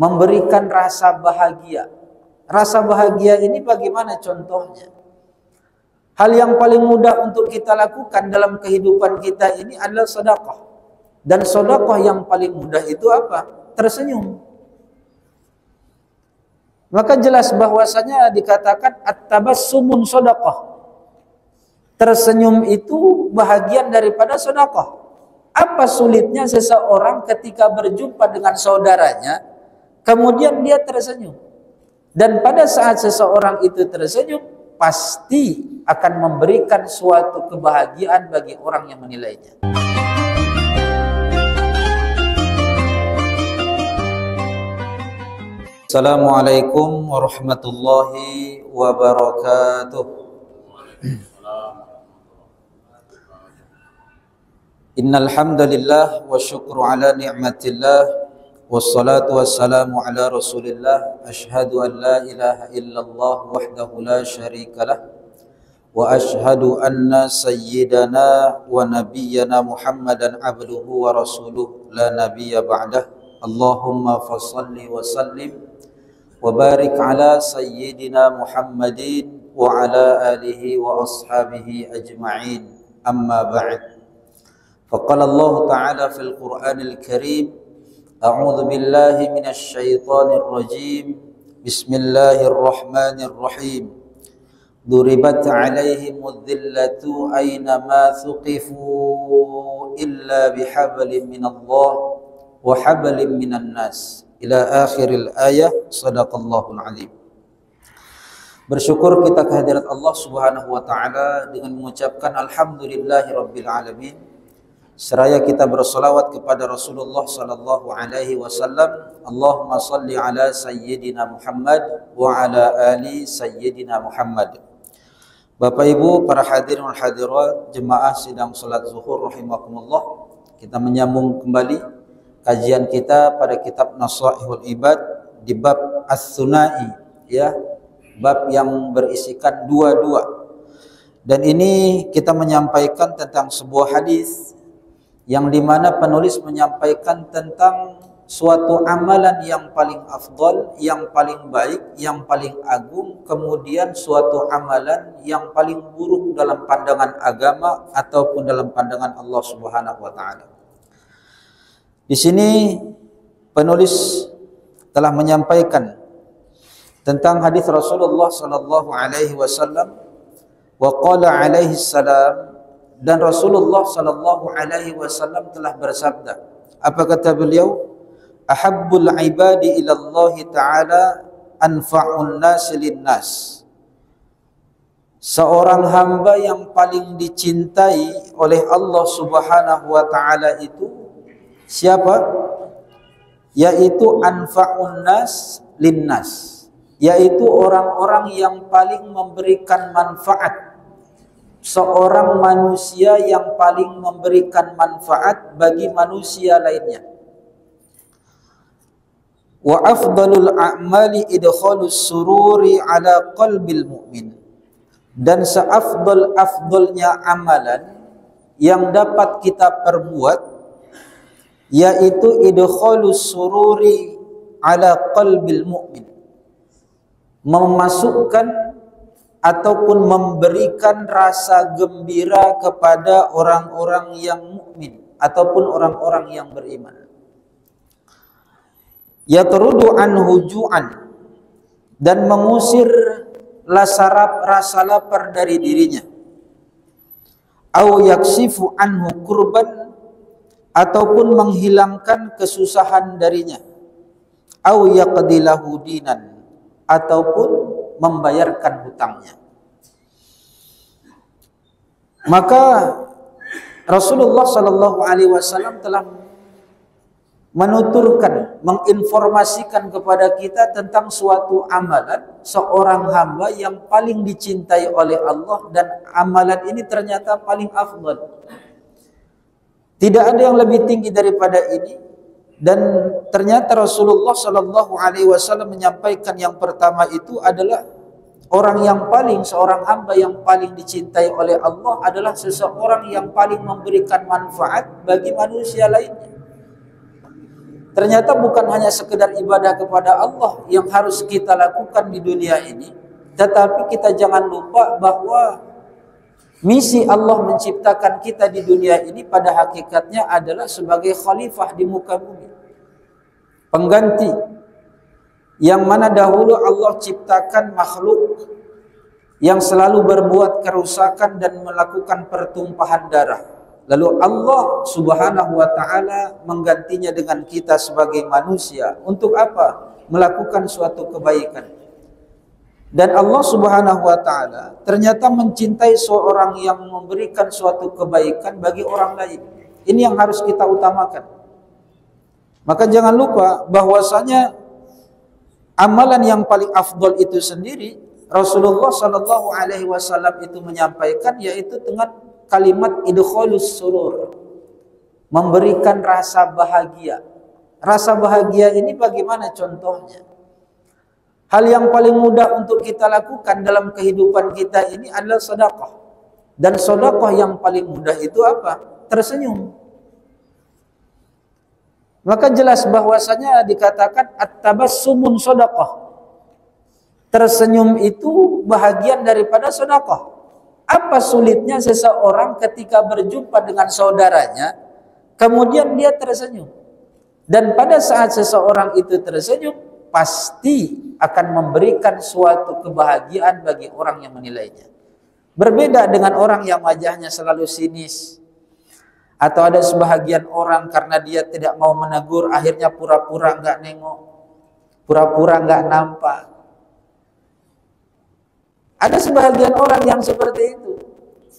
memberikan rasa bahagia. Rasa bahagia ini bagaimana contohnya? Hal yang paling mudah untuk kita lakukan dalam kehidupan kita ini adalah sedekah. Dan sedekah yang paling mudah itu apa? Tersenyum. Maka jelas bahwasanya dikatakan at-tabassumun sedekah. Tersenyum itu bahagian daripada sedekah. Apa sulitnya seseorang ketika berjumpa dengan saudaranya, kemudian dia tersenyum? Dan pada saat seseorang itu tersenyum, pasti akan memberikan suatu kebahagiaan bagi orang yang menilainya. Assalamualaikum warahmatullahi wabarakatuh. Innal hamdalillah wa syukru ala ni'matillah wassalatu wassalamu ala Rasulillah. Asyhadu an la ilaha illallah wahdahu la syarikalah wa asyhadu anna sayyidana wa nabiyyana Muhammadan abduhu wa rasuluh la nabiyya ba'dah. Allahumma fassalli wa sallim wa barik ala sayyidina Muhammadin wa ala alihi wa ashabihi ajma'in. Amma ba'd. Faqala Allah Ta'ala fil Qur'anil Karim, a'udzu billahi minasy syaithanir rajim. Bismillahirrahmanirrahim. Duribat 'alaihimudz dhillatu aina ma thuqifu illa bihablin minallah wa hablin minan nas. Ila akhiril ayah. Shadaqallahul azim. Bersyukur kita kehadirat Allah Subhanahu wa taala dengan mengucapkan alhamdulillahirabbil alamin. Seraya kita bersolawat kepada Rasulullah sallallahu alaihi wasallam. Allahumma salli ala sayyidina Muhammad wa ala ali sayyidina Muhammad. Bapak Ibu, para hadirin wal hadirat, jemaah sidang salat zuhur rahimakumullah. Kita menyambung kembali kajian kita pada kitab Nasaihul Ibad di bab As-Sunai, ya, bab yang berisikan dua-dua. Dan ini kita menyampaikan tentang sebuah hadis yang dimana penulis menyampaikan tentang suatu amalan yang paling afdal, yang paling baik, yang paling agung, kemudian suatu amalan yang paling buruk dalam pandangan agama ataupun dalam pandangan Allah Subhanahu wa taala. Di sini penulis telah menyampaikan tentang hadis Rasulullah sallallahu alaihi wasallam, wa qala alaihi salam, dan Rasulullah sallallahu alaihi wasallam telah bersabda. Apa kata beliau? Ahabbul ibadi ila Allah taala anfa'un nas linnas. Seorang hamba yang paling dicintai oleh Allah Subhanahu wa taala itu siapa? Yaitu anfa'un nas linnas, yaitu orang-orang yang paling memberikan manfaat. Seorang manusia yang paling memberikan manfaat bagi manusia lainnya. Wa afdalul a'mali idkhalus sururi ala qalbil mu'min. Dan seafdal-afdalnya amalan yang dapat kita perbuat yaitu idkhalus sururi ala qalbil mu'min. Memasukkan ataupun memberikan rasa gembira kepada orang-orang yang mukmin ataupun orang-orang yang beriman. Yatrudu anhu ju'an, dan mengusir rasa lapar dari dirinya. Au yaksifu anhu kurban, ataupun menghilangkan kesusahan darinya. Au yaqdilahu dinan, ataupun membayarkan hutangnya. Maka Rasulullah sallallahu alaihi wasallam telah menuturkan, menginformasikan kepada kita tentang suatu amalan seorang hamba yang paling dicintai oleh Allah, dan amalan ini ternyata paling afdal. Tidak ada yang lebih tinggi daripada ini. Dan ternyata Rasulullah sallallahu alaihi wasallam menyampaikan yang pertama itu adalah orang yang paling, seorang hamba yang paling dicintai oleh Allah adalah seseorang yang paling memberikan manfaat bagi manusia lainnya. Ternyata bukan hanya sekedar ibadah kepada Allah yang harus kita lakukan di dunia ini, tetapi kita jangan lupa bahwa misi Allah menciptakan kita di dunia ini pada hakikatnya adalah sebagai khalifah di muka bumi. Pengganti yang mana dahulu Allah ciptakan makhluk yang selalu berbuat kerusakan dan melakukan pertumpahan darah. Lalu Allah Subhanahu wa taala menggantinya dengan kita sebagai manusia. Untuk apa? Melakukan suatu kebaikan. Dan Allah Subhanahu wa taala ternyata mencintai seorang yang memberikan suatu kebaikan bagi orang lain. Ini yang harus kita utamakan. Maka jangan lupa bahwasanya amalan yang paling afdol itu sendiri Rasulullah sallallahu alaihi wasallam itu menyampaikan, yaitu dengan kalimat idkhalus surur, memberikan rasa bahagia. Rasa bahagia ini bagaimana contohnya? Hal yang paling mudah untuk kita lakukan dalam kehidupan kita ini adalah sedekah. Dan sedekah yang paling mudah itu apa? Tersenyum. Maka jelas bahwasanya dikatakan at-tabassumun sedekah. Tersenyum itu bahagian daripada sedekah. Apa sulitnya seseorang ketika berjumpa dengan saudaranya, kemudian dia tersenyum. Dan pada saat seseorang itu tersenyum, pasti akan memberikan suatu kebahagiaan bagi orang yang menilainya. Berbeda dengan orang yang wajahnya selalu sinis. Atau ada sebahagian orang karena dia tidak mau menegur, akhirnya pura-pura nggak nengok, pura-pura nggak nampak. Ada sebahagian orang yang seperti itu.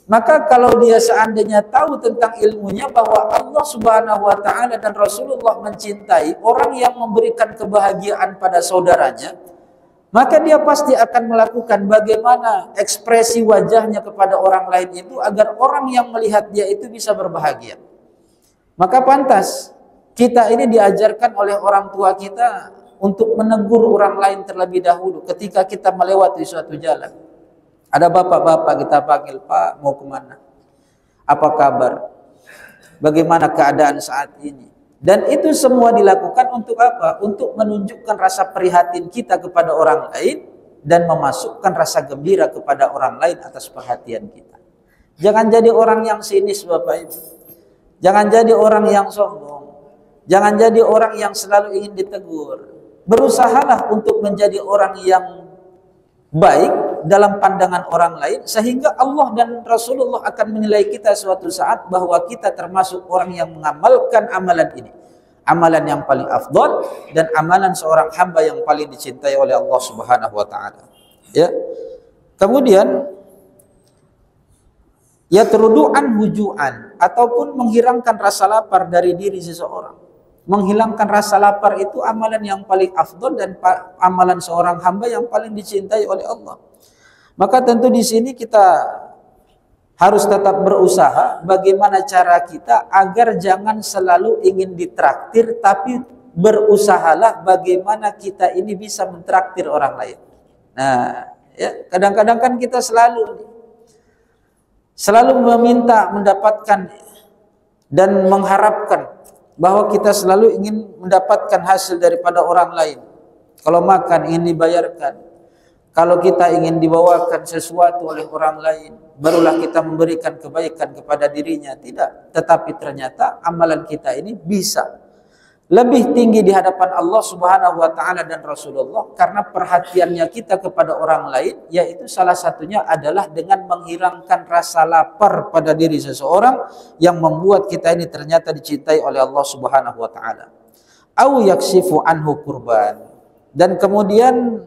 Maka kalau dia seandainya tahu tentang ilmunya bahwa Allah Subhanahu wa taala dan Rasulullah mencintai orang yang memberikan kebahagiaan pada saudaranya, maka dia pasti akan melakukan bagaimana ekspresi wajahnya kepada orang lain itu agar orang yang melihat dia itu bisa berbahagia. Maka pantas kita ini diajarkan oleh orang tua kita untuk menegur orang lain terlebih dahulu ketika kita melewati suatu jalan. Ada bapak-bapak kita panggil, Pak, mau kemana? Apa kabar? Bagaimana keadaan saat ini? Dan itu semua dilakukan untuk apa? Untuk menunjukkan rasa prihatin kita kepada orang lain dan memasukkan rasa gembira kepada orang lain atas perhatian kita. Jangan jadi orang yang sinis, Bapak Ibu. Jangan jadi orang yang sombong. Jangan jadi orang yang selalu ingin ditegur. Berusahalah untuk menjadi orang yang baik dalam pandangan orang lain, sehingga Allah dan Rasulullah akan menilai kita suatu saat bahwa kita termasuk orang yang mengamalkan amalan ini, amalan yang paling afdal dan amalan seorang hamba yang paling dicintai oleh Allah Subhanahu wa taala. Ya. Kemudian yatrudu'an hujuan, ataupun menghilangkan rasa lapar dari diri seseorang. Menghilangkan rasa lapar itu amalan yang paling afdal dan amalan seorang hamba yang paling dicintai oleh Allah. Maka tentu di sini kita harus tetap berusaha bagaimana cara kita agar jangan selalu ingin ditraktir, tapi berusahalah bagaimana kita ini bisa mentraktir orang lain. Nah, ya, kadang-kadang kan kita selalu meminta mendapatkan dan mengharapkan bahwa kita selalu ingin mendapatkan hasil daripada orang lain. Kalau makan ingin dibayarkan. Kalau kita ingin dibawakan sesuatu oleh orang lain, barulah kita memberikan kebaikan kepada dirinya. Tidak. Tetapi ternyata amalan kita ini bisa lebih tinggi di hadapan Allah Subhanahu wa taala dan Rasulullah karena perhatiannya kita kepada orang lain, yaitu salah satunya adalah dengan menghilangkan rasa lapar pada diri seseorang yang membuat kita ini ternyata dicintai oleh Allah Subhanahu wa taala. Au yaksifu anhu kurban, dan kemudian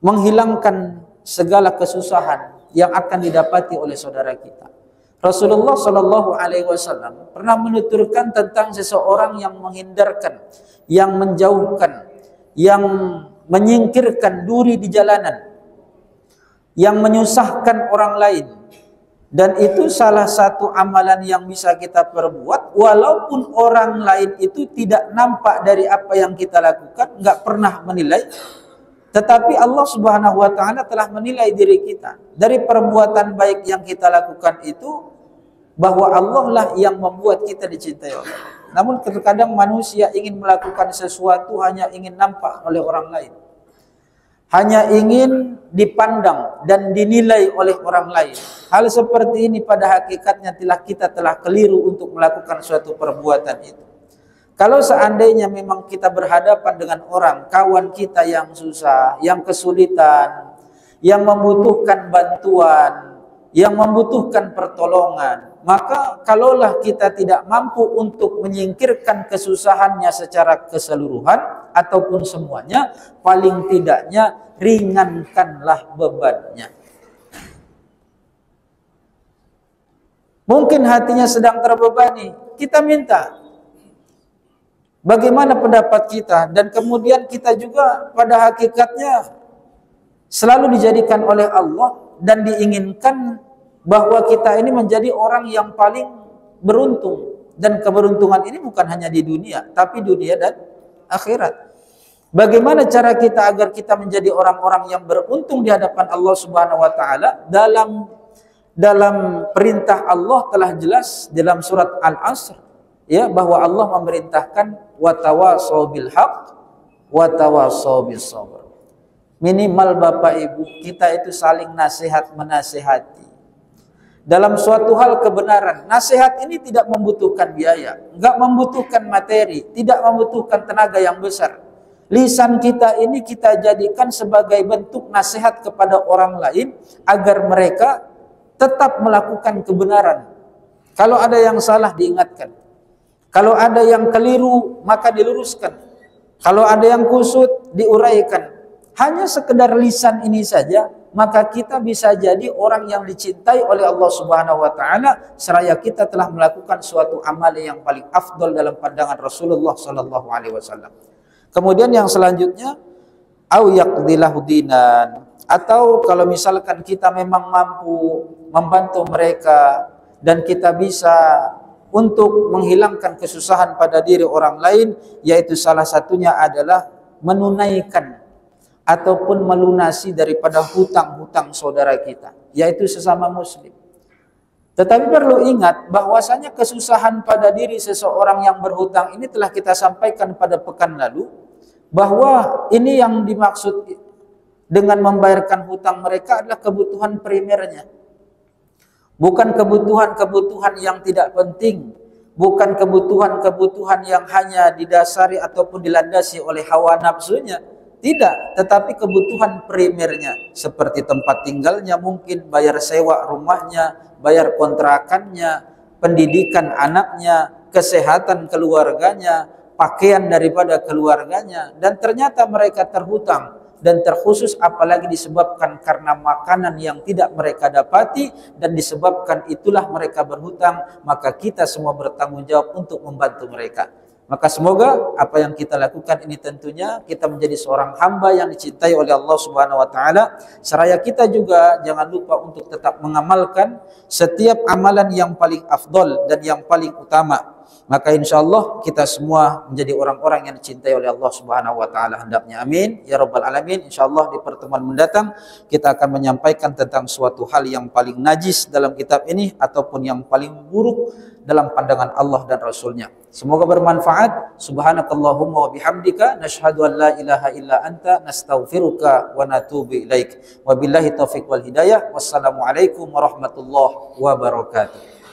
menghilangkan segala kesusahan yang akan didapati oleh saudara kita. Rasulullah Shallallahu Alaihi Wasallam pernah menuturkan tentang seseorang yang menghindarkan, yang menjauhkan, yang menyingkirkan duri di jalanan, yang menyusahkan orang lain. Dan itu salah satu amalan yang bisa kita perbuat walaupun orang lain itu tidak nampak dari apa yang kita lakukan, nggak pernah menilai. Tetapi Allah Subhanahu wa taala telah menilai diri kita dari perbuatan baik yang kita lakukan itu, bahwa Allah lah yang membuat kita dicintai oleh Allah. Namun terkadang manusia ingin melakukan sesuatu hanya ingin nampak oleh orang lain, hanya ingin dipandang dan dinilai oleh orang lain. Hal seperti ini pada hakikatnya kita telah keliru untuk melakukan suatu perbuatan itu. Kalau seandainya memang kita berhadapan dengan orang, kawan kita yang susah, yang kesulitan, yang membutuhkan bantuan, yang membutuhkan pertolongan, maka kalaulah kita tidak mampu untuk menyingkirkan kesusahannya secara keseluruhan ataupun semuanya, paling tidaknya ringankanlah bebannya. Mungkin hatinya sedang terbebani, kita minta bagaimana pendapat kita, dan kemudian kita juga pada hakikatnya selalu dijadikan oleh Allah dan diinginkan bahwa kita ini menjadi orang yang paling beruntung, dan keberuntungan ini bukan hanya di dunia tapi dunia dan akhirat. Bagaimana cara kita agar kita menjadi orang-orang yang beruntung di hadapan Allah Subhanahu wa taala? Dalam perintah Allah telah jelas dalam surat Al-Asr, ya, bahwa Allah memerintahkan watawasau bil haq watawasau bis sabr. Minimal Bapak Ibu kita itu saling nasihat menasihati dalam suatu hal kebenaran. Nasihat ini tidak membutuhkan biaya, enggak membutuhkan materi, tidak membutuhkan tenaga yang besar. Lisan kita ini kita jadikan sebagai bentuk nasihat kepada orang lain agar mereka tetap melakukan kebenaran. Kalau ada yang salah diingatkan, kalau ada yang keliru maka diluruskan, kalau ada yang kusut diuraikan. Hanya sekedar lisan ini saja, maka kita bisa jadi orang yang dicintai oleh Allah Subhanahu wa taala seraya kita telah melakukan suatu amal yang paling afdol dalam pandangan Rasulullah sallallahu alaihi wasallam. Kemudian yang selanjutnya, au yaqdilahu dinan, atau kalau misalkan kita memang mampu membantu mereka dan kita bisa untuk menghilangkan kesusahan pada diri orang lain, yaitu salah satunya adalah menunaikan ataupun melunasi daripada hutang-hutang saudara kita, yaitu sesama muslim. Tetapi perlu ingat bahwasanya kesusahan pada diri seseorang yang berhutang ini telah kita sampaikan pada pekan lalu, bahwa ini yang dimaksud dengan membayarkan hutang mereka adalah kebutuhan primernya, bukan kebutuhan-kebutuhan yang tidak penting, bukan kebutuhan-kebutuhan yang hanya didasari ataupun dilandasi oleh hawa nafsunya. Tidak, tetapi kebutuhan primernya seperti tempat tinggalnya, mungkin bayar sewa rumahnya, bayar kontrakannya, pendidikan anaknya, kesehatan keluarganya, pakaian daripada keluarganya, dan ternyata mereka terhutang dan terkhusus apalagi disebabkan karena makanan yang tidak mereka dapati dan disebabkan itulah mereka berhutang, maka kita semua bertanggung jawab untuk membantu mereka. Maka semoga apa yang kita lakukan ini tentunya kita menjadi seorang hamba yang dicintai oleh Allah Subhanahu wa taala. Seraya kita juga jangan lupa untuk tetap mengamalkan setiap amalan yang paling afdol dan yang paling utama. Maka insyaallah kita semua menjadi orang-orang yang dicintai oleh Allah Subhanahu wa taala hendaknya. Amin ya rabbal alamin. Insyaallah di pertemuan mendatang kita akan menyampaikan tentang suatu hal yang paling najis dalam kitab ini ataupun yang paling buruk dalam pandangan Allah dan Rasulnya. Semoga bermanfaat. Subhanakallahumma wa bihamdika nashhadu an la ilaha illa anta nastaghfiruka wa natubu ilaik. Wabillahi taufiq wal hidayah. Wassalamualaikum warahmatullahi wabarakatuh.